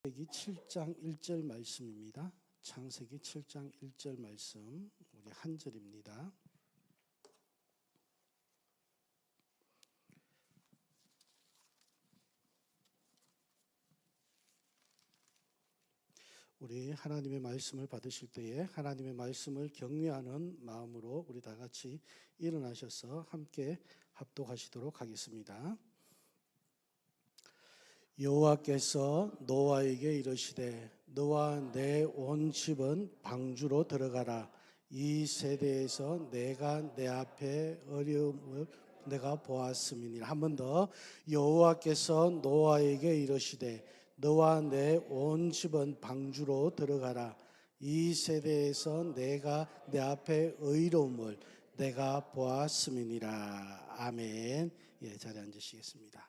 창세기 7장 1절 말씀입니다. 창세기 7장 1절 말씀, 우리 한 절입니다. 우리 하나님의 말씀을 받으실 때에 하나님의 말씀을 경외하는 마음으로 우리 다 같이 일어나셔서 함께 합독하시도록 하겠습니다. 여호와께서 노아에게 이르시되 너와 내 온 집은 방주로 들어가라. 이 세대에서 내가 내 앞에 어려움을 내가 보았음이니라. 한 번 더. 여호와께서 노아에게 이르시되 너와 내 온 집은 방주로 들어가라. 이 세대에서 내가 내 앞에 의로움을 내가 보았음이니라. 아멘. 예, 자리에 앉으시겠습니다.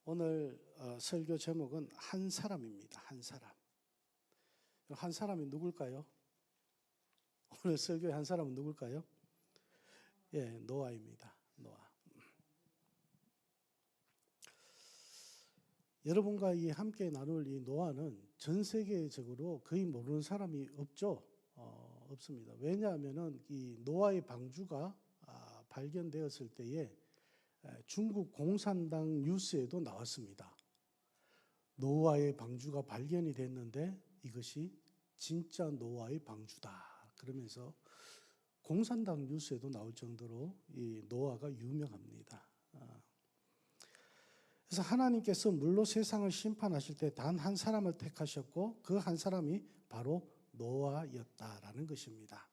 오늘 설교 제목은 한 사람입니다. 한 사람. 한 사람이 누굴까요? 오늘 설교의 한 사람은 누굴까요? 예, 노아입니다. 노아. 여러분과 함께 나눌 이 노아는 전 세계적으로 거의 모르는 사람이 없죠. 없습니다. 왜냐하면은 이 노아의 방주가 발견되었을 때에 중국 공산당 뉴스에도 나왔습니다. 노아의 방주가 발견이 됐는데 이것이 진짜 노아의 방주다. 그러면서 공산당 뉴스에도 나올 정도로 이 노아가 유명합니다. 그래서 하나님께서 물로 세상을 심판하실 때 단 한 사람을 택하셨고 그 한 사람이 바로 노아였다라는 것입니다.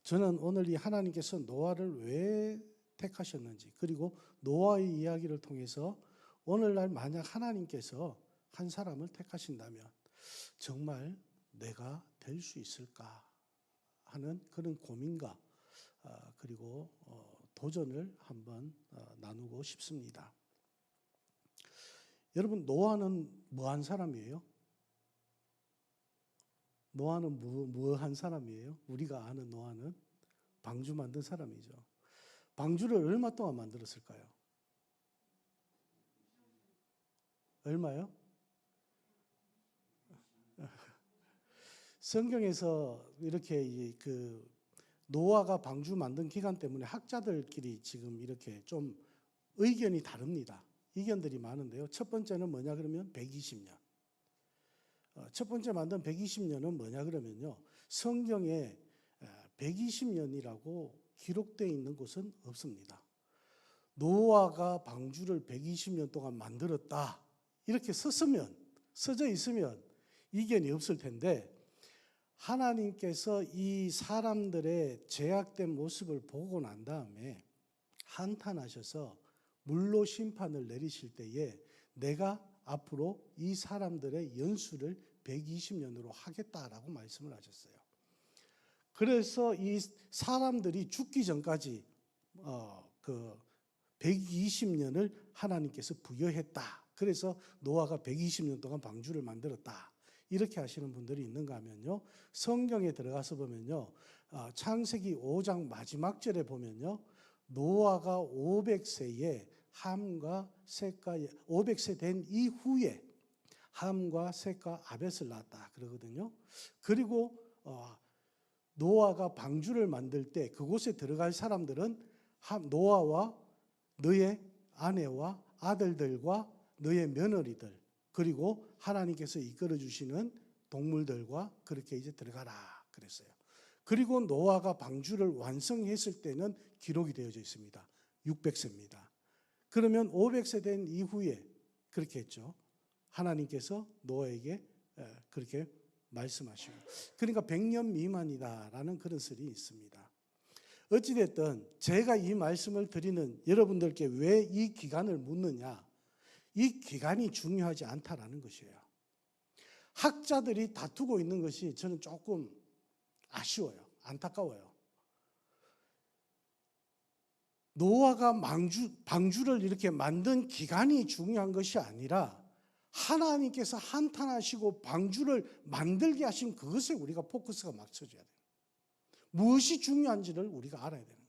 저는 오늘 이 하나님께서 노아를 왜 택하셨는지, 그리고 노아의 이야기를 통해서 오늘날 만약 하나님께서 한 사람을 택하신다면 정말 내가 될 수 있을까 하는 그런 고민과 그리고 도전을 한번 나누고 싶습니다. 여러분, 노아는 뭐한 사람이에요? 노아는 뭐한 사람이에요? 우리가 아는 노아는 방주 만든 사람이죠. 방주를 얼마 동안 만들었을까요? 얼마요? 성경에서 이렇게 그 노아가 방주 만든 기간 때문에 학자들끼리 지금 이렇게 좀 의견이 다릅니다. 의견들이 많은데요. 첫 번째는 뭐냐 그러면 120년. 첫 번째 만든 120년은 뭐냐 그러면요. 성경에 120년이라고 기록되어 있는 곳은 없습니다. 노아가 방주를 120년 동안 만들었다. 이렇게 써져 있으면 이견이 없을 텐데 하나님께서 이 사람들의 죄악된 모습을 보고 난 다음에 한탄하셔서 물로 심판을 내리실 때에 내가 앞으로 이 사람들의 연수를 120년으로 하겠다라고 말씀을 하셨어요. 그래서 이 사람들이 죽기 전까지 그 120년을 하나님께서 부여했다. 그래서 노아가 120년 동안 방주를 만들었다. 이렇게 하시는 분들이 있는가 하면요. 성경에 들어가서 보면요. 창세기 5장 마지막 절에 보면요. 노아가 500세에 함과 셋과 500세 된 이후에 함과 셋과 아벳을 낳았다 그러거든요. 그리고 노아가 방주를 만들 때 그곳에 들어갈 사람들은 노아와 너의 아내와 아들들과 너의 며느리들 그리고 하나님께서 이끌어 주시는 동물들과 그렇게 이제 들어가라 그랬어요. 그리고 노아가 방주를 완성했을 때는 기록이 되어져 있습니다. 600세입니다. 그러면 500세 된 이후에 그렇게 했죠. 하나님께서 노아에게 그렇게 말씀하시고, 그러니까 100년 미만이다라는 그런 설이 있습니다. 어찌됐든 제가 이 말씀을 드리는 여러분들께 왜 이 기간을 묻느냐, 이 기간이 중요하지 않다라는 것이에요. 학자들이 다투고 있는 것이 저는 조금 아쉬워요. 안타까워요. 노아가 방주를 이렇게 만든 기간이 중요한 것이 아니라 하나님께서 한탄하시고 방주를 만들게 하신 그것에 우리가 포커스가 맞춰져야 돼요. 무엇이 중요한지를 우리가 알아야 되는 거예요.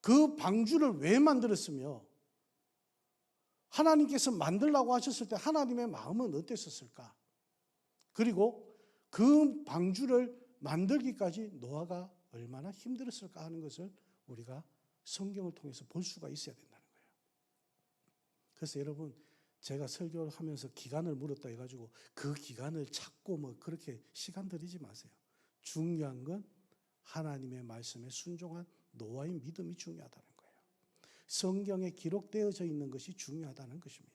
그 방주를 왜 만들었으며 하나님께서 만들라고 하셨을 때 하나님의 마음은 어땠었을까? 그리고 그 방주를 만들기까지 노아가 얼마나 힘들었을까 하는 것을 우리가 성경을 통해서 볼 수가 있어야 된다는 거예요. 그래서 여러분, 제가 설교를 하면서 기간을 물었다 해가지고 그 기간을 찾고 뭐 그렇게 시간 들이지 마세요. 중요한 건 하나님의 말씀에 순종한 노아의 믿음이 중요하다는 거예요. 성경에 기록되어져 있는 것이 중요하다는 것입니다.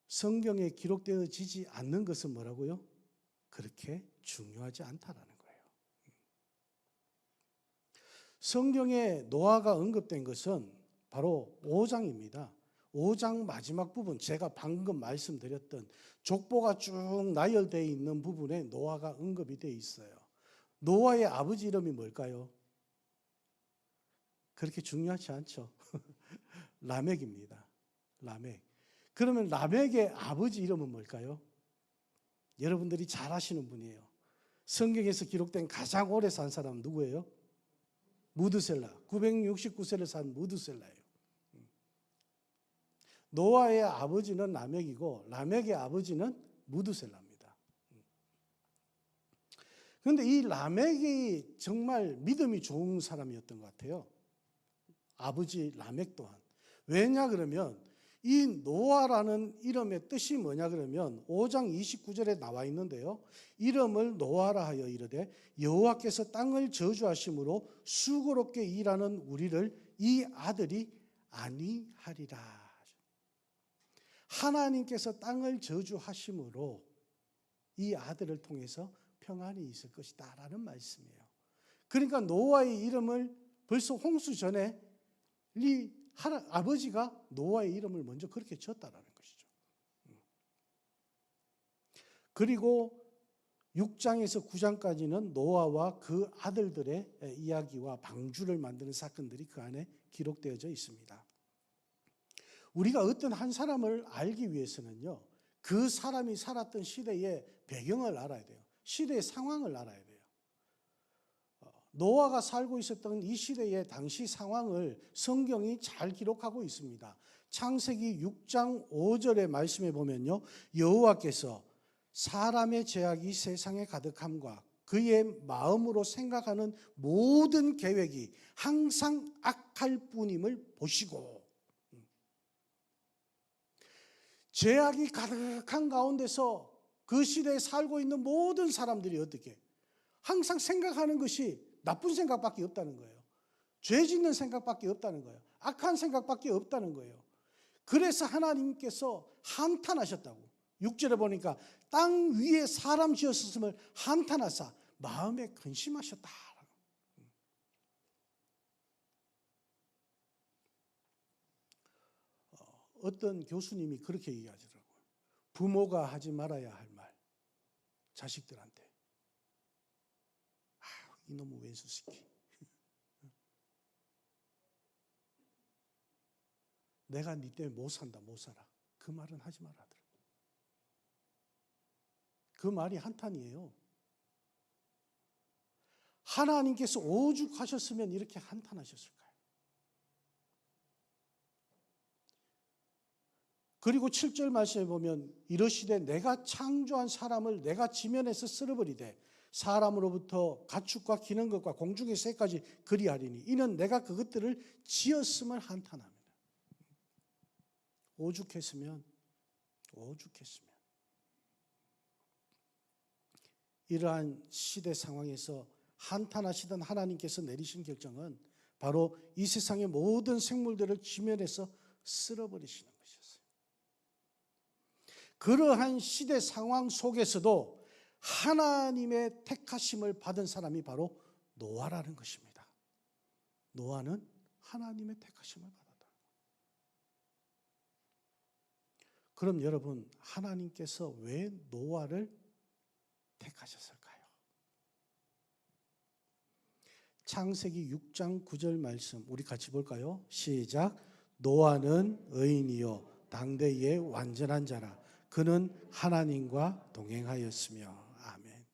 성경에 기록되어지지 않는 것은 뭐라고요? 그렇게 중요하지 않다라는 거예요. 성경에 노아가 언급된 것은 바로 5장입니다. 5장 마지막 부분, 제가 방금 말씀드렸던 족보가 쭉 나열되어 있는 부분에 노아가 언급이 되어 있어요. 노아의 아버지 이름이 뭘까요? 그렇게 중요하지 않죠. 라멕입니다. 라멕. 그러면 라멕의 아버지 이름은 뭘까요? 여러분들이 잘 아시는 분이에요. 성경에서 기록된 가장 오래 산 사람은 누구예요? 무드셀라. 969세를 산 무드셀라예요. 노아의 아버지는 라멕이고 라멕의 아버지는 무드셀라입니다. 그런데 이 라멕이 정말 믿음이 좋은 사람이었던 것 같아요. 아버지 라멕 또한. 왜냐 그러면 이 노아라는 이름의 뜻이 뭐냐 그러면 5장 29절에 나와 있는데요. 이름을 노아라 하여 이르되 여호와께서 땅을 저주하심으로 수고롭게 일하는 우리를 이 아들이 안위하리라. 하나님께서 땅을 저주하심으로 이 아들을 통해서 평안이 있을 것이다 라는 말씀이에요. 그러니까 노아의 이름을 벌써 홍수 전에 이 아버지가 노아의 이름을 먼저 그렇게 지었다라는 것이죠. 그리고 6장에서 9장까지는 노아와 그 아들들의 이야기와 방주를 만드는 사건들이 그 안에 기록되어져 있습니다. 우리가 어떤 한 사람을 알기 위해서는요, 그 사람이 살았던 시대의 배경을 알아야 돼요. 시대의 상황을 알아야 돼요. 노아가 살고 있었던 이 시대의 당시 상황을 성경이 잘 기록하고 있습니다. 창세기 6장 5절의 말씀에 보면요, 여호와께서 사람의 죄악이 세상에 가득함과 그의 마음으로 생각하는 모든 계획이 항상 악할 뿐임을 보시고, 죄악이 가득한 가운데서 그 시대에 살고 있는 모든 사람들이 어떻게 항상 생각하는 것이 나쁜 생각밖에 없다는 거예요. 죄 짓는 생각밖에 없다는 거예요. 악한 생각밖에 없다는 거예요. 그래서 하나님께서 한탄하셨다고. 6절에 보니까 땅 위에 사람 지었음을 한탄하사 마음에 근심하셨다. 어떤 교수님이 그렇게 얘기하더라고요. 부모가 하지 말아야 할 말, 자식들한테. 이놈의 왼수새끼. 내가 네 때문에 못 산다, 못 살아. 그 말은 하지 말아더라. 그 말이 한탄이에요. 하나님께서 오죽하셨으면 이렇게 한탄하셨을까요? 그리고 7절 말씀에 보면 이러시되 내가 창조한 사람을 내가 지면에서 쓸어버리되 사람으로부터 가축과 기는 것과 공중의 새까지 그리하리니 이는 내가 그것들을 지었음을 한탄합니다. 오죽했으면 이러한 시대 상황에서 한탄하시던 하나님께서 내리신 결정은 바로 이 세상의 모든 생물들을 지면에서 쓸어버리시는 것이었어요. 그러한 시대 상황 속에서도 하나님의 택하심을 받은 사람이 바로 노아라는 것입니다. 노아는 하나님의 택하심을 받았다. 그럼 여러분, 하나님께서 왜 노아를 택하셨을까요? 창세기 6장 9절 말씀 우리 같이 볼까요? 시작. 노아는 의인이요 당대의 완전한 자라. 그는 하나님과 동행하였으며. 아멘.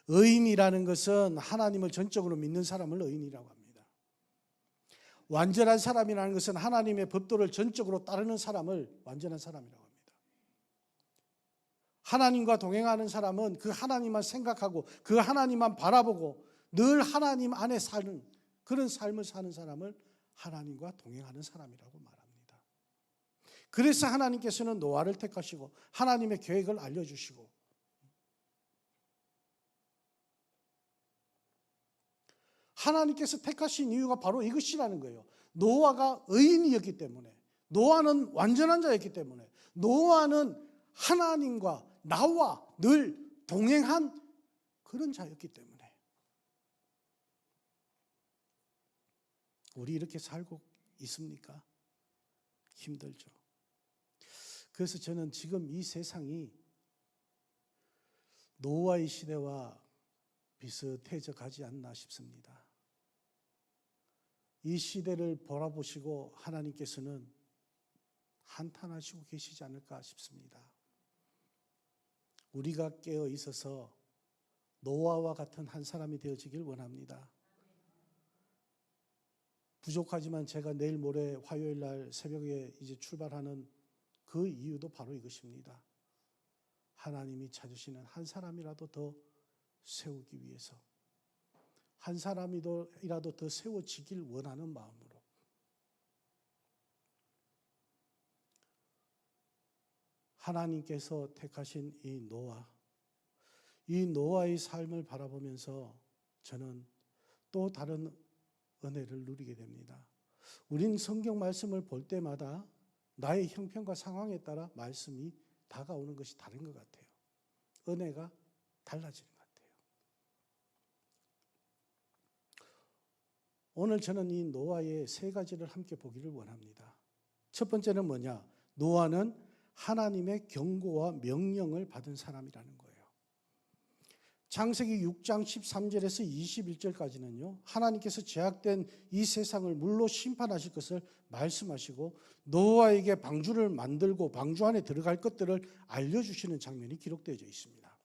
의인이라는 것은 하나님을 전적으로 믿는 사람을 의인이라고 합니다. 완전한 사람이라는 것은 하나님의 법도를 전적으로 따르는 사람을 완전한 사람이라고 합니다. 하나님과 동행하는 사람은 그 하나님만 생각하고 그 하나님만 바라보고 늘 하나님 안에 사는 그런 삶을 사는 사람을 하나님과 동행하는 사람이라고 말합니다. 그래서 하나님께서는 노아를 택하시고 하나님의 계획을 알려주시고 하나님께서 택하신 이유가 바로 이것이라는 거예요. 노아가 의인이었기 때문에, 노아는 완전한 자였기 때문에, 노아는 하나님과 나와 늘 동행한 그런 자였기 때문에 우리 이렇게 살고 있습니까? 힘들죠. 그래서 저는 지금 이 세상이 노아의 시대와 비슷해져 가지 않나 싶습니다. 이 시대를 바라보시고 하나님께서는 한탄하시고 계시지 않을까 싶습니다. 우리가 깨어 있어서 노아와 같은 한 사람이 되어지길 원합니다. 부족하지만 제가 내일 모레 화요일 날 새벽에 이제 출발하는 그 이유도 바로 이것입니다. 하나님이 찾으시는 한 사람이라도 더 세우기 위해서, 한 사람이라도 더 세워지길 원하는 마음으로 하나님께서 택하신 이 노아의 삶을 바라보면서 저는 또 다른 은혜를 누리게 됩니다. 우린 성경 말씀을 볼 때마다 나의 형편과 상황에 따라 말씀이 다가오는 것이 다른 것 같아요. 은혜가 달라지는 것 같아요. 오늘 저는 이 노아의 세 가지를 함께 보기를 원합니다. 첫 번째는 뭐냐? 노아는 하나님의 경고와 명령을 받은 사람이라는 거예요. 창세기 6장 13절에서 21절까지는요. 하나님께서 죄악된 이 세상을 물로 심판하실 것을 말씀하시고 노아에게 방주를 만들고 방주 안에 들어갈 것들을 알려주시는 장면이 기록되어져 있습니다.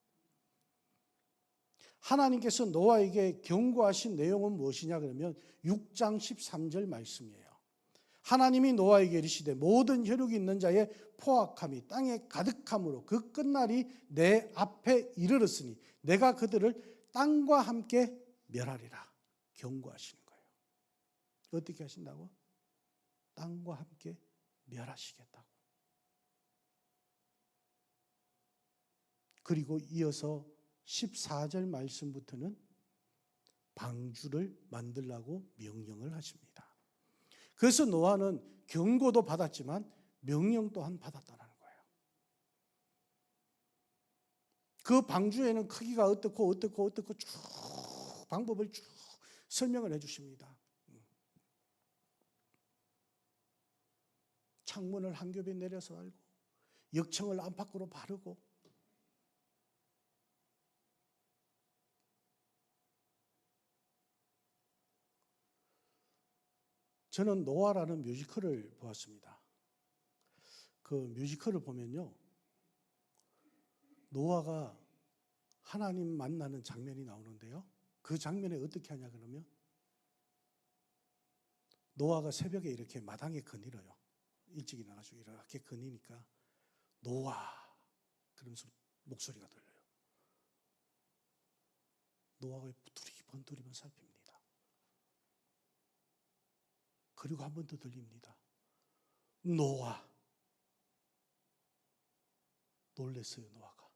하나님께서 노아에게 경고하신 내용은 무엇이냐 그러면 6장 13절 말씀이에요. 하나님이 노아에게 이르시되 모든 혈육이 있는 자의 포악함이 땅에 가득함으로 그 끝날이 내 앞에 이르렀으니 내가 그들을 땅과 함께 멸하리라. 경고하시는 거예요. 어떻게 하신다고? 땅과 함께 멸하시겠다고. 그리고 이어서 14절 말씀부터는 방주를 만들라고 명령을 하십니다. 그래서 노아는 경고도 받았지만 명령 또한 받았다는 거예요. 그 방주에는 크기가 어떻고 쭉 방법을 쭉 설명을 해주십니다. 창문을 한 겹에 내려서 알고 역청을 안팎으로 바르고 저는 노아라는 뮤지컬을 보았습니다. 그 뮤지컬을 보면요. 노아가 하나님 만나는 장면이 나오는데요. 그 장면에 어떻게 하냐 그러면 노아가 새벽에 이렇게 마당에 거닐어요. 일찍 일어나가지고 이렇게 거니니까 노아 그러면서 목소리가 들려요. 노아가 두리번 살핍니다. 그리고 한 번 더 들립니다. 노아. 놀랬어요, 노아가.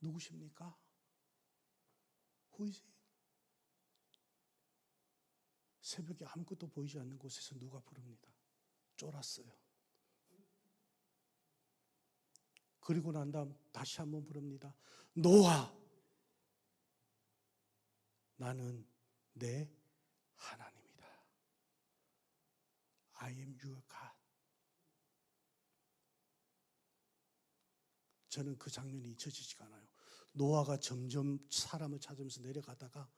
누구십니까? Who is it? 새벽에 아무것도 보이지 않는 곳에서 누가 부릅니다. 쫄았어요. 그리고 난 다음 다시 한번 부릅니다. 노아. 나는 내 하나님이다. I am your God. 저는 그 장면이 잊혀지지가 않아요. 노아가 점점 사람을 찾으면서 내려가다가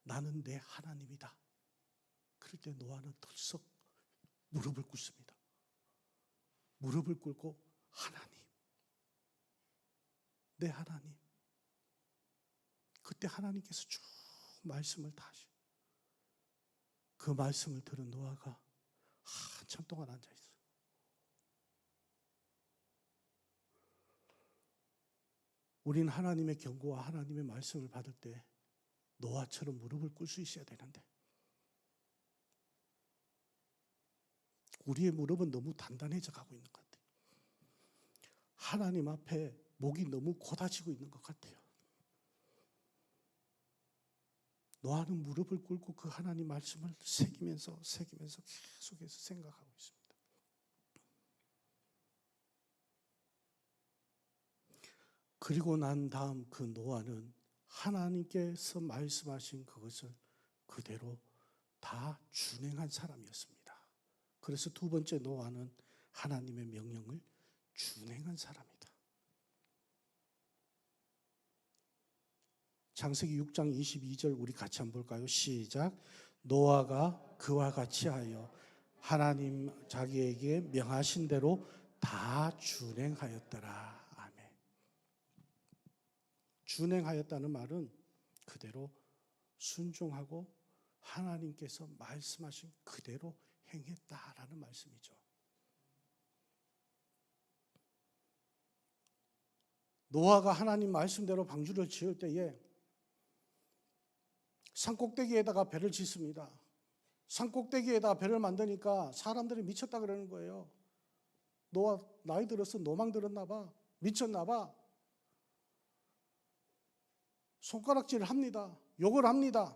나는 내 하나님이다. 그럴 때 노아는 털썩 무릎을 꿇습니다. 무릎을 꿇고 하나님, 내 하나님. 그때 하나님께서 쭉 말씀을 다 하시. 그 말씀을 들은 노아가 한참 동안 앉아 있어요. 우린 하나님의 경고와 하나님의 말씀을 받을 때 노아처럼 무릎을 꿇을 수 있어야 되는데 우리의 무릎은 너무 단단해져 가고 있는 것 같아요. 하나님 앞에 목이 너무 곧아지고 있는 것 같아요. 노아는 무릎을 꿇고 그 하나님 말씀을 새기면서 계속해서 생각하고 있습니다. 그리고 난 다음 그 노아는 하나님께서 말씀하신 그것을 그대로 다 준행한 사람이었습니다. 그래서 두 번째 노아는 하나님의 명령을 준행한 사람이다. 창세기 6장 22절 우리 같이 한번 볼까요? 시작. 노아가 그와 같이 하여 하나님 자기에게 명하신 대로 다 준행하였더라. 아멘. 준행하였다는 말은 그대로 순종하고 하나님께서 말씀하신 그대로 행했다라는 말씀이죠. 노아가 하나님 말씀대로 방주를 지을 때에 산꼭대기에다가 배를 짓습니다. 산꼭대기에다가 배를 만드니까 사람들이 미쳤다 그러는 거예요. 노아 나이 들어서 노망 들었나 봐. 미쳤나 봐. 손가락질을 합니다. 욕을 합니다.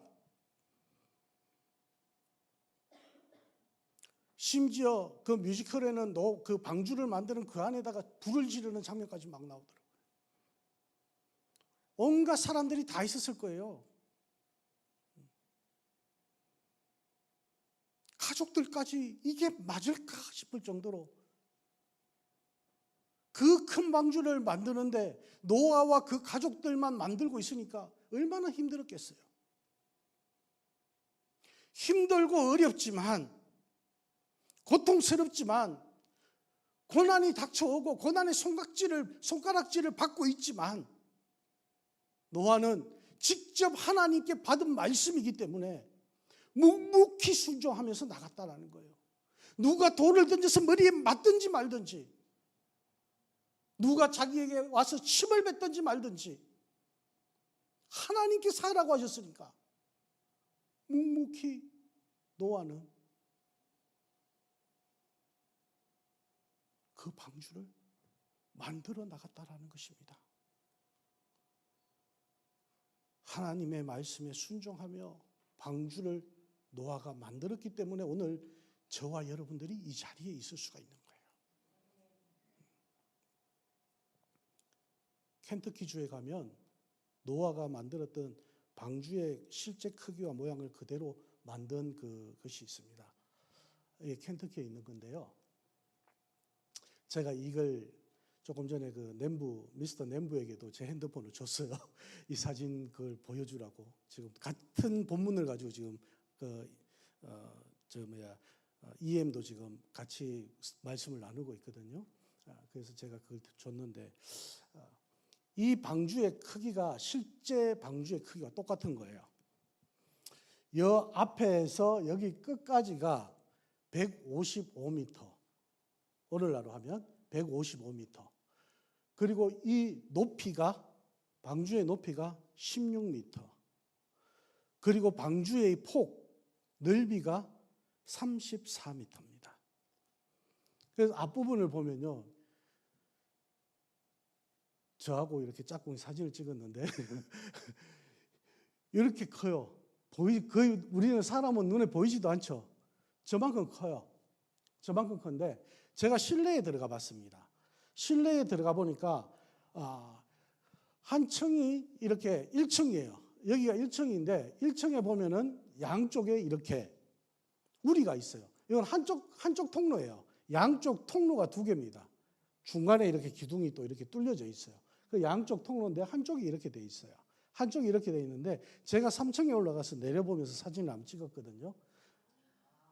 심지어 그 뮤지컬에는 그 방주를 만드는 그 안에다가 불을 지르는 장면까지 막 나오더라고요. 온갖 사람들이 다 있었을 거예요. 가족들까지 이게 맞을까 싶을 정도로 그 큰 방주를 만드는데 노아와 그 가족들만 만들고 있으니까 얼마나 힘들었겠어요. 힘들고 어렵지만 고통스럽지만 고난이 닥쳐오고 고난의 손가락질을 받고 있지만 노아는 직접 하나님께 받은 말씀이기 때문에 묵묵히 순종하면서 나갔다라는 거예요. 누가 돌을 던져서 머리에 맞든지 말든지, 누가 자기에게 와서 침을 뱉든지 말든지 하나님께서 하라고 하셨으니까 묵묵히 노아는 그 방주를 만들어 나갔다라는 것입니다. 하나님의 말씀에 순종하며 방주를 노아가 만들었기 때문에 오늘 저와 여러분들이 이 자리에 있을 수가 있는 거예요. 켄터키주에 가면 노아가 만들었던 방주의 실제 크기와 모양을 그대로 만든 그것이 있습니다. 이게 켄터키에 있는 건데요. 제가 이걸 조금 전에 미스터 nem부에게도 제 핸드폰을 줬어요. 이 사진 그걸 보여주라고. 지금 같은 본문을 가지고 지금 EM도 지금 같이 말씀을 나누고 있거든요. 그래서 제가 그걸 줬는데 이 방주의 크기가 실제 방주의 크기와 똑같은 거예요. 여 앞에서 여기 끝까지가 155m. 오늘날로 하면 155m. 그리고 이 높이가 방주의 높이가 16m. 그리고 방주의 넓이가 34m입니다. 그래서 앞부분을 보면요. 저하고 이렇게 짝꿍이 사진을 찍었는데 이렇게 커요. 거의 우리는 사람은 눈에 보이지도 않죠. 저만큼 커요. 저만큼 큰데 제가 실내에 들어가 봤습니다. 실내에 들어가 보니까 한 층이 이렇게 1층이에요. 여기가 1층인데 1층에 보면은 양쪽에 이렇게 우리가 있어요. 이건 한쪽 통로예요. 양쪽 통로가 두 개입니다. 중간에 이렇게 기둥이 또 이렇게 뚫려져 있어요. 그 양쪽 통로인데 한쪽이 이렇게 돼 있어요. 한쪽이 이렇게 돼 있는데 제가 3층에 올라가서 내려보면서 사진을 한번 찍었거든요.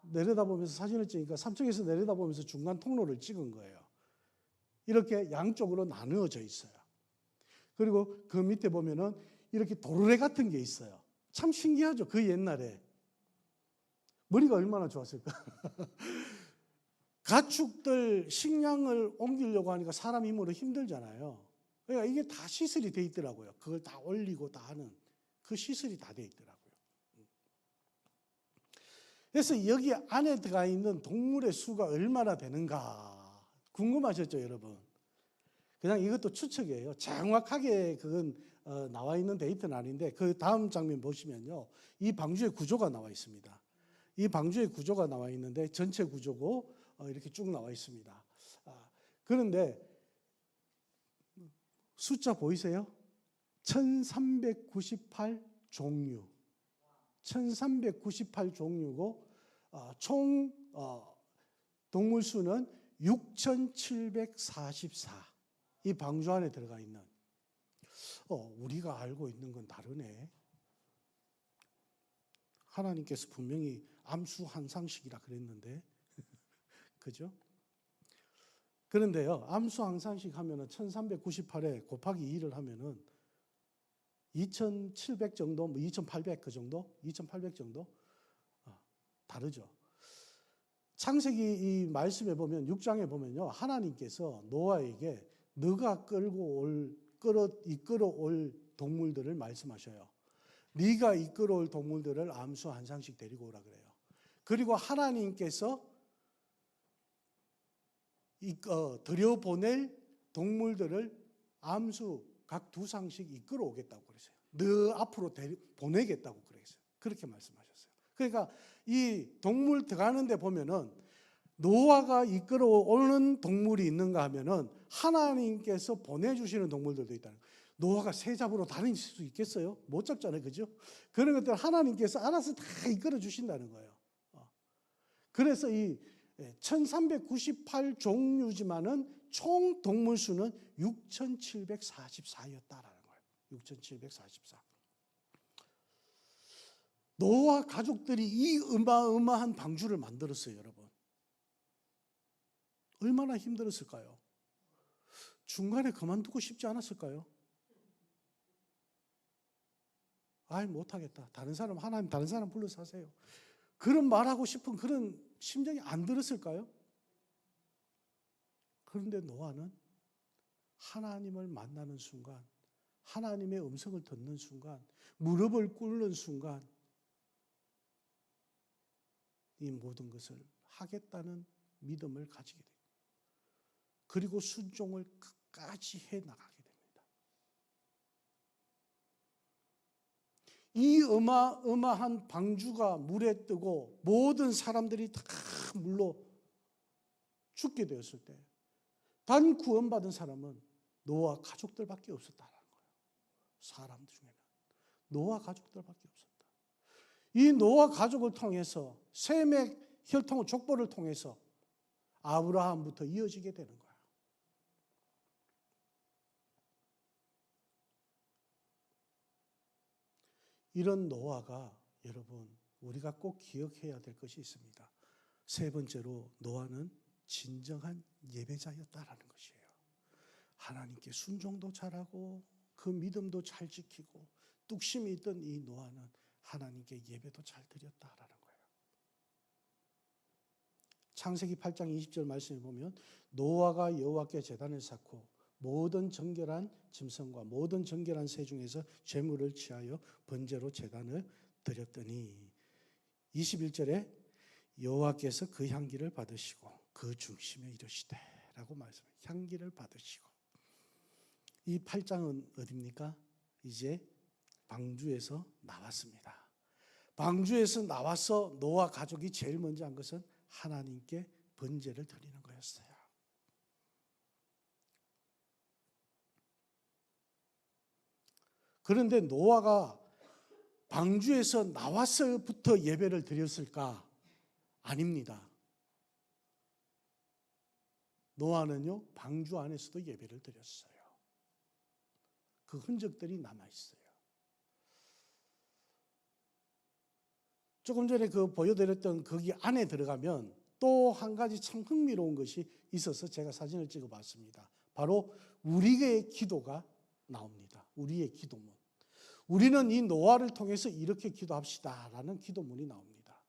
내려다보면서 사진을 찍으니까 3층에서 내려다보면서 중간 통로를 찍은 거예요. 이렇게 양쪽으로 나누어져 있어요. 그리고 그 밑에 보면은 이렇게 도르래 같은 게 있어요. 참 신기하죠. 그 옛날에 머리가 얼마나 좋았을까. 가축들 식량을 옮기려고 하니까 사람 힘으로 힘들잖아요. 그러니까 이게 다 시설이 돼 있더라고요. 그걸 다 올리고 다 하는 그 시설이 다 돼 있더라고요. 그래서 여기 안에 들어가 있는 동물의 수가 얼마나 되는가 궁금하셨죠, 여러분? 그냥 이것도 추측이에요. 정확하게 그건 나와 있는 데이터는 아닌데 그 다음 장면 보시면요, 이 방주의 구조가 나와 있습니다. 이 방주의 구조가 나와 있는데 전체 구조고 이렇게 쭉 나와 있습니다. 그런데 숫자 보이세요? 1398 종류. 1398 종류고 총 동물 수는 6744. 이 방주 안에 들어가 있는. 우리가 알고 있는 건 다르네. 하나님께서 분명히 암수한상식이라 그랬는데 그죠? 그런데요, 암수항상식 하면은 1398에 곱하기 2를 하면은 2700 정도, 2800 그 정도? 2800 정도? 다르죠. 창세기 이 말씀에 보면 6장에 보면요, 하나님께서 노아에게 너가 이끌어올 동물들을 말씀하셔요. 네가 이끌어올 동물들을 암수 한 상씩 데리고 오라 그래요. 그리고 하나님께서 들여보낼 동물들을 암수 각 2상씩 이끌어 오겠다고 그랬어요. 너 앞으로 보내겠다고 그랬어요. 그렇게 말씀하셨어요. 그러니까 이 동물 들어가는 데 보면은 노아가 이끌어 오는 동물이 있는가 하면은 하나님께서 보내주시는 동물들도 있다는 거예요. 노아가 새 잡으러 다닐 수 있겠어요? 못 잡잖아요. 그죠? 그런 것들 하나님께서 알아서 다 이끌어 주신다는 거예요. 그래서 이 1398 종류지만은 총 동물 수는 6744였다라는 거예요. 6744. 노아 가족들이 이 어마어마한 방주를 만들었어요, 여러분. 얼마나 힘들었을까요? 중간에 그만두고 싶지 않았을까요? 아이, 못하겠다. 하나님 다른 사람 불러서 하세요. 그런 말하고 싶은 그런 심정이 안 들었을까요? 그런데 노아는 하나님을 만나는 순간, 하나님의 음성을 듣는 순간, 무릎을 꿇는 순간 이 모든 것을 하겠다는 믿음을 가지게 됩니다. 그리고 순종을 끝까지 해나가게 됩니다. 이 어마어마한 방주가 물에 뜨고 모든 사람들이 다 물로 죽게 되었을 때 단 구원받은 사람은 노아 가족들밖에 없었다는 거예요. 사람 중에는 노아 가족들밖에 없었다. 이 노아 가족을 통해서 셈의 혈통 족보를 통해서 아브라함부터 이어지게 되는 거예요. 이런 노아가 여러분 우리가 꼭 기억해야 될 것이 있습니다. 세 번째로 노아는 진정한 예배자였다라는 것이에요. 하나님께 순종도 잘하고 그 믿음도 잘 지키고 뚝심이 있던 이 노아는 하나님께 예배도 잘 드렸다라는 거예요. 창세기 8장 20절 말씀에 보면 노아가 여호와께 제단을 쌓고 모든 정결한 짐승과 모든 정결한 새 중에서 제물을 취하여 번제로 제단을 드렸더니 21절에 여호와께서 그 향기를 받으시고 그 중심에 이르시되 라고 말씀해요. 향기를 받으시고. 이 8장은 어디입니까? 이제 방주에서 나왔습니다. 방주에서 나와서 노아 가족이 제일 먼저 한 것은 하나님께 번제를 드리는 거였어요. 그런데 노아가 방주에서 나와서부터 예배를 드렸을까? 아닙니다. 노아는요, 방주 안에서도 예배를 드렸어요. 그 흔적들이 남아있어요. 조금 전에 그 보여드렸던 거기 안에 들어가면 또 한 가지 참 흥미로운 것이 있어서 제가 사진을 찍어봤습니다. 바로 우리의 기도가 나옵니다. 우리의 기도문. 우리는 이 노아를 통해서 이렇게 기도합시다라는 기도문이 나옵니다.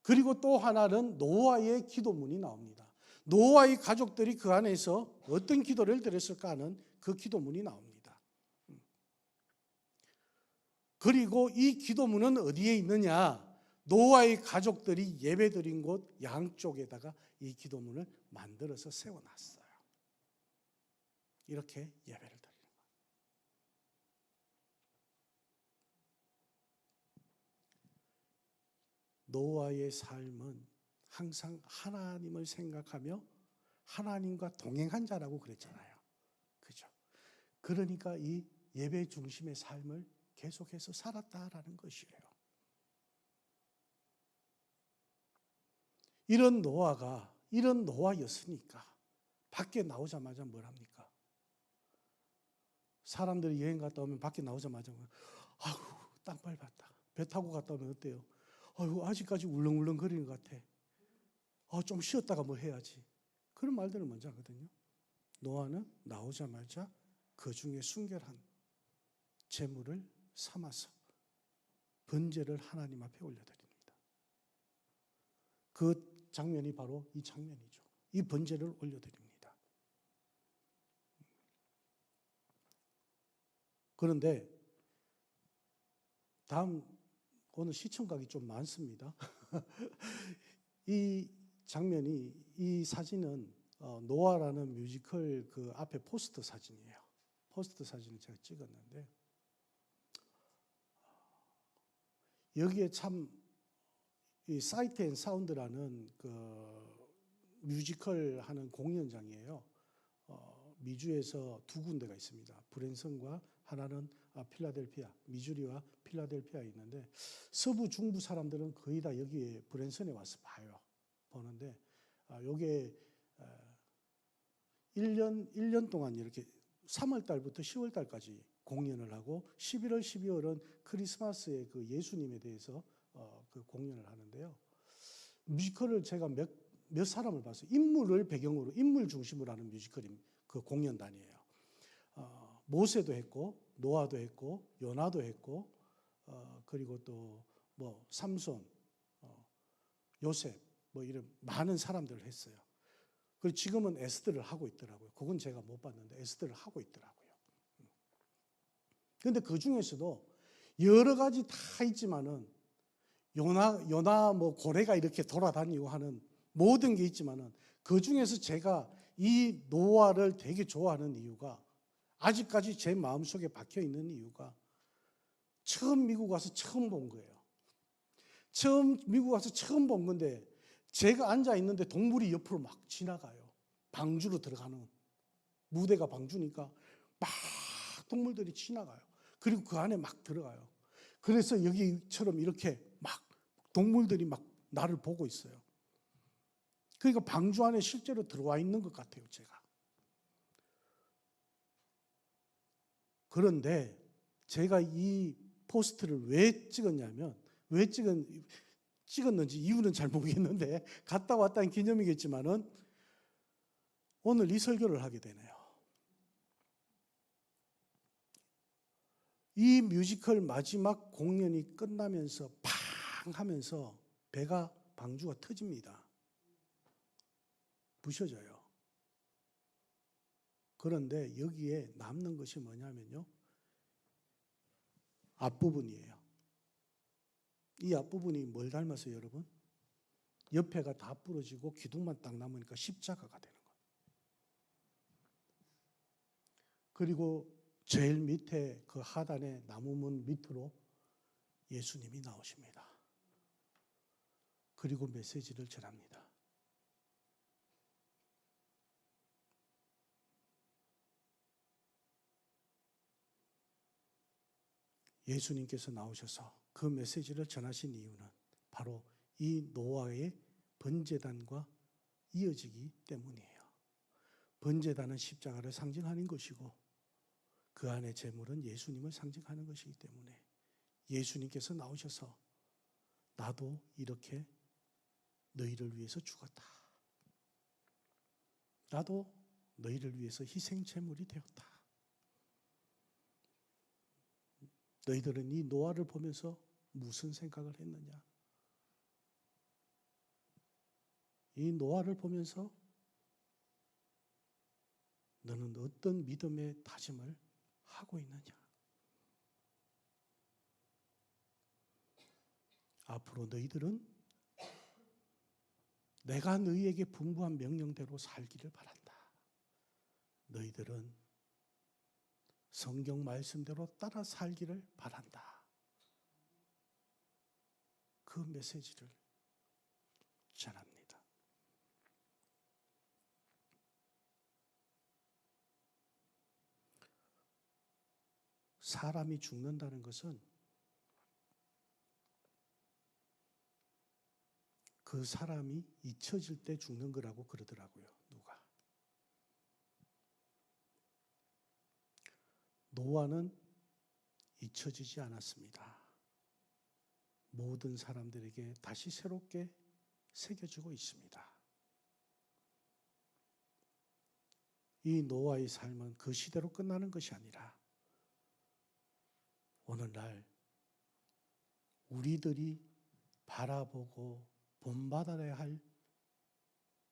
그리고 또 하나는 노아의 기도문이 나옵니다. 노아의 가족들이 그 안에서 어떤 기도를 드렸을까 하는 그 기도문이 나옵니다. 그리고 이 기도문은 어디에 있느냐? 노아의 가족들이 예배드린 곳 양쪽에다가 이 기도문을 만들어서 세워놨어요. 이렇게 예배를 드리는 거예요. 노아의 삶은 항상 하나님을 생각하며 하나님과 동행한 자라고 그랬잖아요. 그죠? 그러니까 이 예배 중심의 삶을 계속해서 살았다라는 것이에요. 이런 노아였으니까 밖에 나오자마자 뭘 합니까? 사람들이 여행 갔다 오면 밖에 나오자마자 아유 땅 밟았다. 배 타고 갔다 오면 어때요? 아유 아직까지 울렁울렁거리는 것 같아. 좀 쉬었다가 뭐 해야지. 그런 말들을 먼저 하거든요. 노아는 나오자마자 그 중에 순결한 제물을 삼아서 번제를 하나님 앞에 올려드립니다. 그 장면이 바로 이 장면이죠. 이 번제를 올려드립니다. 그런데 다음 오늘 시청각이 좀 많습니다. 이 장면이 이 사진은 노아라는 뮤지컬 그 앞에 포스터 사진이에요. 포스터 사진을 제가 찍었는데 여기에 참 이 사이트 앤 사운드라는 그 뮤지컬 하는 공연장이에요. 미주에서 두 군데가 있습니다. 브랜슨과 하나는 필라델피아, 미주리와 필라델피아에 있는데 서부 중부 사람들은 거의 다 여기에 브랜슨에 와서 보는데 요게 1년 동안 이렇게 3월 달부터 10월 달까지 공연을 하고 11월, 12월은 크리스마스에 그 예수님에 대해서 그 공연을 하는데요. 뮤지컬을 제가 몇 사람을 봤어요. 인물을 배경으로 인물 중심으로 하는 뮤지컬인 그 공연단이에요. 모세도 했고 노아도 했고 요나도 했고 그리고 또 뭐 삼손, 요셉 뭐 이런 많은 사람들을 했어요. 그리고 지금은 에스더를 하고 있더라고요. 그건 제가 못 봤는데 에스더를 하고 있더라고요. 그런데 그 중에서도 여러 가지 다 있지만은 요나 뭐 고래가 이렇게 돌아다니고 하는 모든 게 있지만은 그 중에서 제가 이 노아를 되게 좋아하는 이유가 아직까지 제 마음속에 박혀 있는 이유가 처음 미국 와서 처음 본 거예요. 미국 와서 처음 본 건데 제가 앉아 있는데 동물이 옆으로 막 지나가요. 방주로 들어가는 무대가 방주니까 막 동물들이 지나가요. 그리고 그 안에 막 들어가요. 그래서 여기처럼 이렇게 막 동물들이 막 나를 보고 있어요. 그러니까 방주 안에 실제로 들어와 있는 것 같아요, 제가. 그런데 제가 이 포스트를 왜 찍었냐면, 찍었는지 이유는 잘 모르겠는데, 갔다 왔다는 기념이겠지만은, 오늘 이 설교를 하게 되네요. 이 뮤지컬 마지막 공연이 끝나면서 팡 하면서 방주가 터집니다. 부셔져요. 그런데 여기에 남는 것이 뭐냐면요. 앞부분이에요. 이 앞부분이 뭘 닮았어요, 여러분? 옆에가 다 부러지고 기둥만 딱 남으니까 십자가가 되는 거예요. 그리고 제일 밑에 그 하단의 나무문 밑으로 예수님이 나오십니다. 그리고 메시지를 전합니다. 예수님께서 나오셔서 그 메시지를 전하신 이유는 바로 이 노아의 번제단과 이어지기 때문이에요. 번제단은 십자가를 상징하는 것이고 그 안에 제물은 예수님을 상징하는 것이기 때문에 예수님께서 나오셔서 나도 이렇게 너희를 위해서 죽었다. 나도 너희를 위해서 희생 제물이 되었다. 너희들은 이 노아를 보면서 무슨 생각을 했느냐? 이 노아를 보면서 너는 어떤 믿음의 다짐을 하고 있느냐? 앞으로 너희들은 내가 너희에게 분부한 명령대로 살기를 바란다. 너희들은 성경 말씀대로 따라 살기를 바란다. 그 메시지를 전합니다. 사람이 죽는다는 것은 그 사람이 잊혀질 때 죽는 거라고 그러더라고요. 누가. 노아는 잊혀지지 않았습니다. 모든 사람들에게 다시 새롭게 새겨지고 있습니다. 이 노아의 삶은 그 시대로 끝나는 것이 아니라 오늘날 우리들이 바라보고 본받아야 할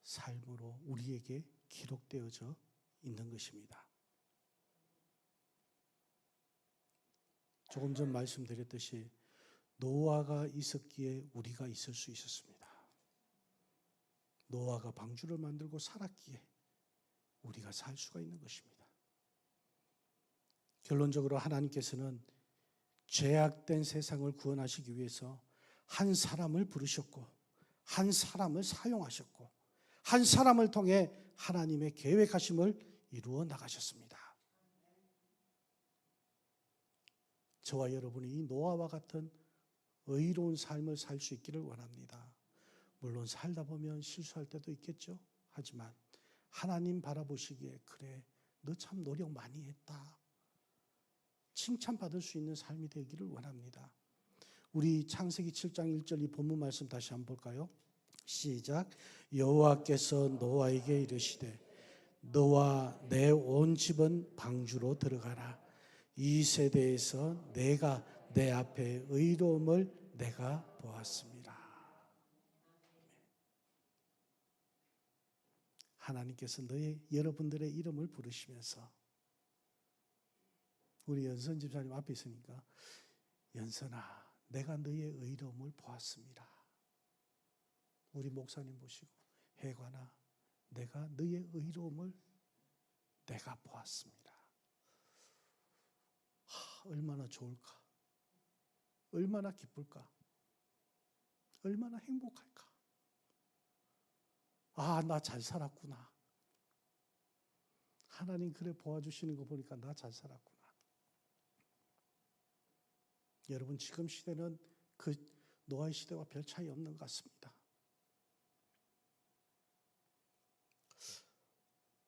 삶으로 우리에게 기록되어져 있는 것입니다. 조금 전 말씀드렸듯이 노아가 있었기에 우리가 있을 수 있었습니다. 노아가 방주를 만들고 살았기에 우리가 살 수가 있는 것입니다. 결론적으로 하나님께서는 죄악된 세상을 구원하시기 위해서 한 사람을 부르셨고 한 사람을 사용하셨고 한 사람을 통해 하나님의 계획하심을 이루어 나가셨습니다. 저와 여러분이 이 노아와 같은 의로운 삶을 살 수 있기를 원합니다. 물론 살다 보면 실수할 때도 있겠죠. 하지만 하나님 바라보시기에 그래, 너 참 노력 많이 했다. 칭찬받을 수 있는 삶이 되기를 원합니다. 우리 창세기 7장 1절 이 본문 말씀 다시 한번 볼까요? 시작. 여호와께서 노아에게 이르시되 너와 내 온 집은 방주로 들어가라. 이 세대에서 내가 내 앞에 의로움을 내가 보았습니다. 하나님께서 여러분들의 이름을 부르시면서 우리 연선 집사님 앞에 있으니까 연선아, 내가 너의 의로움을 보았습니다. 우리 목사님 보시고 혜관아, 내가 너의 의로움을 내가 보았습니다. 얼마나 좋을까? 얼마나 기쁠까? 얼마나 행복할까? 아, 나 잘 살았구나. 하나님 그래 보아주시는 거 보니까 나 잘 살았구나. 여러분, 지금 시대는 그 노아의 시대와 별 차이 없는 것 같습니다.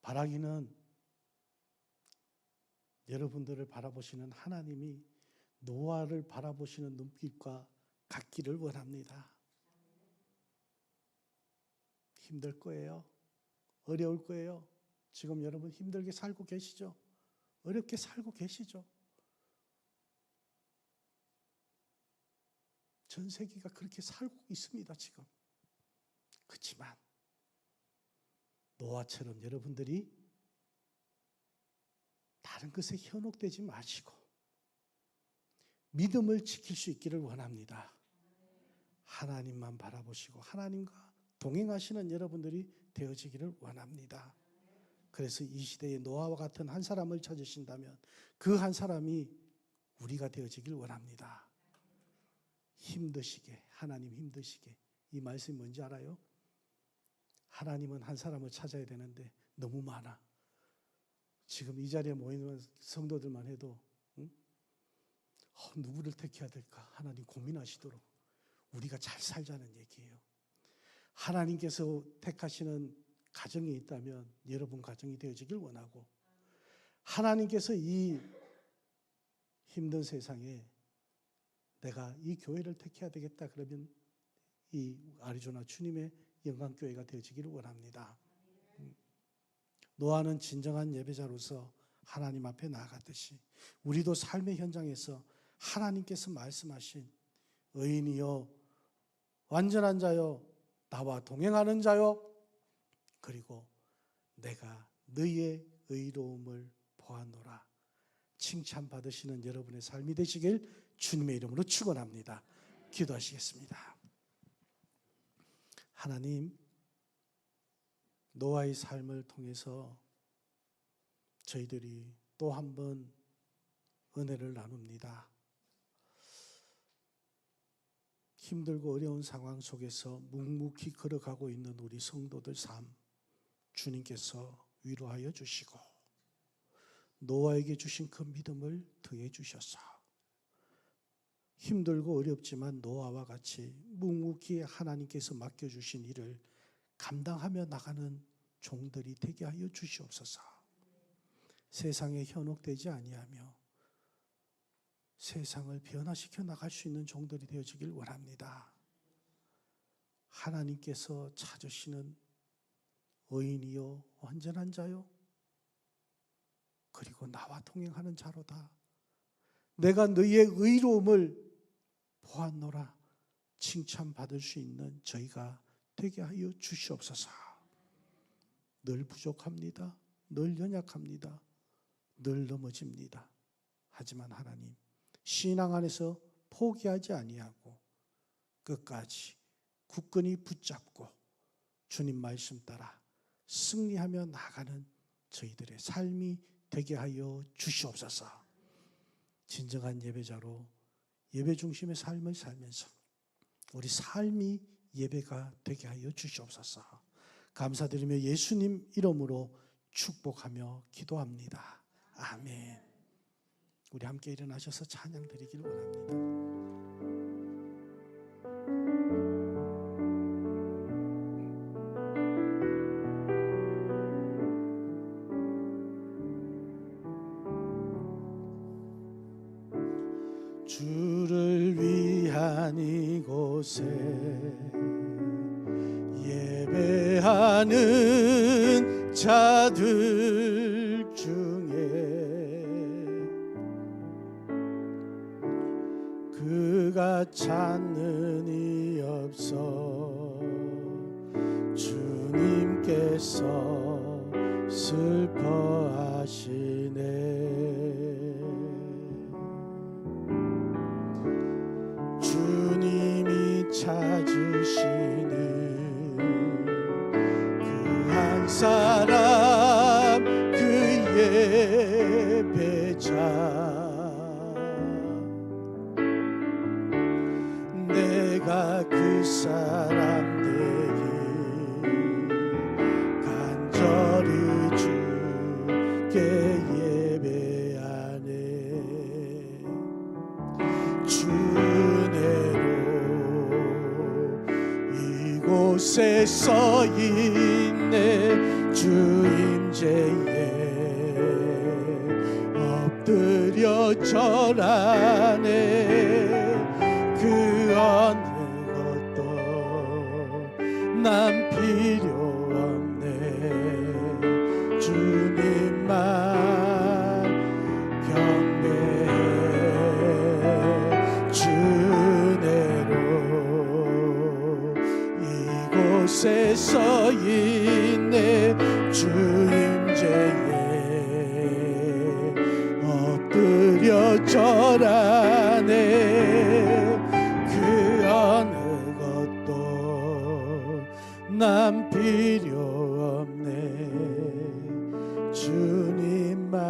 바라기는 여러분들을 바라보시는 하나님이 노아를 바라보시는 눈빛과 같기를 원합니다. 힘들 거예요. 어려울 거예요. 지금 여러분 힘들게 살고 계시죠? 어렵게 살고 계시죠? 전 세계가 그렇게 살고 있습니다, 지금. 그렇지만 노아처럼 여러분들이 다른 것에 현혹되지 마시고 믿음을 지킬 수 있기를 원합니다. 하나님만 바라보시고 하나님과 동행하시는 여러분들이 되어지기를 원합니다. 그래서 이 시대에 노아와 같은 한 사람을 찾으신다면 그 한 사람이 우리가 되어지길 원합니다. 힘드시게, 하나님 힘드시게. 이 말씀이 뭔지 알아요? 하나님은 한 사람을 찾아야 되는데 너무 많아. 지금 이 자리에 모이는 성도들만 해도 누구를 택해야 될까? 하나님 고민하시도록 우리가 잘 살자는 얘기예요. 하나님께서 택하시는 가정이 있다면 여러분 가정이 되어지길 원하고, 하나님께서 이 힘든 세상에 내가 이 교회를 택해야 되겠다 그러면 이 아리조나 주님의 영광교회가 되어지기를 원합니다. 노아는 진정한 예배자로서 하나님 앞에 나아갔듯이 우리도 삶의 현장에서 하나님께서 말씀하신 의인이요 완전한 자요 나와 동행하는 자요 그리고 내가 너희의 의로움을 보았노라 칭찬받으시는 여러분의 삶이 되시길 주님의 이름으로 축원합니다. 기도하시겠습니다. 하나님, 노아의 삶을 통해서 저희들이 또 한 번 은혜를 나눕니다. 힘들고 어려운 상황 속에서 묵묵히 걸어가고 있는 우리 성도들 삶 주님께서 위로하여 주시고 노아에게 주신 그 믿음을 더해 주셔서 힘들고 어렵지만 노아와 같이 묵묵히 하나님께서 맡겨주신 일을 감당하며 나가는 종들이 되게 하여 주시옵소서. 세상에 현혹되지 아니하며 세상을 변화시켜 나갈 수 있는 종들이 되어지길 원합니다. 하나님께서 찾으시는 의인이요 완전한 자요 그리고 나와 동행하는 자로다. 내가 너희의 의로움을 보았노라 칭찬받을 수 있는 저희가 되게 하여 주시옵소서. 늘 부족합니다. 늘 연약합니다. 늘 넘어집니다. 하지만 하나님 신앙 안에서 포기하지 아니하고 끝까지 굳건히 붙잡고 주님 말씀 따라 승리하며 나가는 저희들의 삶이 되게 하여 주시옵소서. 진정한 예배자로 예배 중심의 삶을 살면서 우리 삶이 예배가 되게 하여 주시옵소서. 감사드리며 예수님 이름으로 축복하며 기도합니다. 아멘. 우리 함께 일어나셔서 찬양 드리길 원합니다. 주를 위한 이곳에 예배하는 자들 중에 그가 찾는 이 없어 주님께서 슬퍼하시네. 주님이 찾으시는 그 한 사람 그 예배자 내가 그 사람 되기 간절히 주께 예배하네. 주내로 이곳에 서 있네. 주 임재에 엎드려 절하네. 그 어느 것도 난 필요 없네. 주님만 경배해. 주내로 이곳에 서 있네. 주 임재에 엎드려 절하네. 그 어느 것도 난 필요 없네. 주님만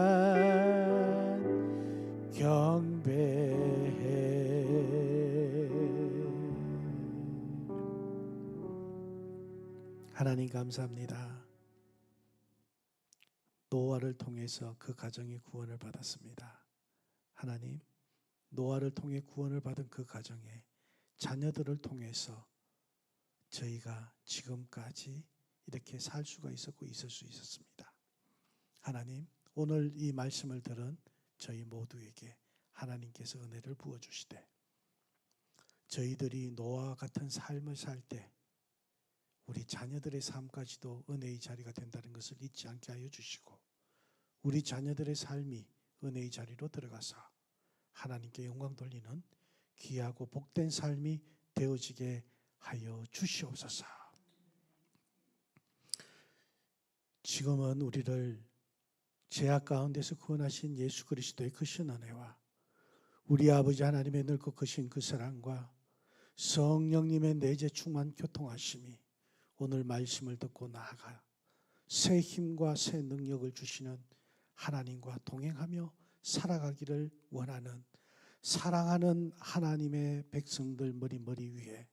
경배해. 하나님 감사합니다. 노아를 통해서 그 가정이 구원을 받았습니다. 하나님, 노아를 통해 구원을 받은 그 가정에 자녀들을 통해서 저희가 지금까지 이렇게 살 수가 있었고 있을 수 있었습니다. 하나님, 오늘 이 말씀을 들은 저희 모두에게 하나님께서 은혜를 부어주시되 저희들이 노아와 같은 삶을 살 때 우리 자녀들의 삶까지도 은혜의 자리가 된다는 것을 잊지 않게 하여 주시고 우리 자녀들의 삶이 은혜의 자리로 들어가서 하나님께 영광 돌리는 귀하고 복된 삶이 되어지게 하여 주시옵소서. 지금은 우리를 죄악 가운데서 구원하신 예수 그리스도의 크신 은혜와 우리 아버지 하나님의 넓고 크신 그 사랑과 성령님의 내재 충만 교통하심이 오늘 말씀을 듣고 나아가 새 힘과 새 능력을 주시는 하나님과 동행하며 살아가기를 원하는 사랑하는 하나님의 백성들 머리 위에,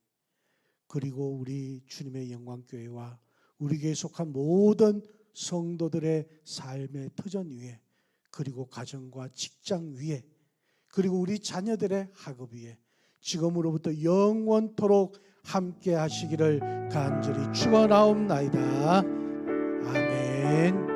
그리고 우리 주님의 영광교회와 우리에게 속한 모든 성도들의 삶의 터전 위에, 그리고 가정과 직장 위에, 그리고 우리 자녀들의 학업 위에 지금으로부터 영원토록 함께 하시기를 간절히 축원하옵나이다. 아멘.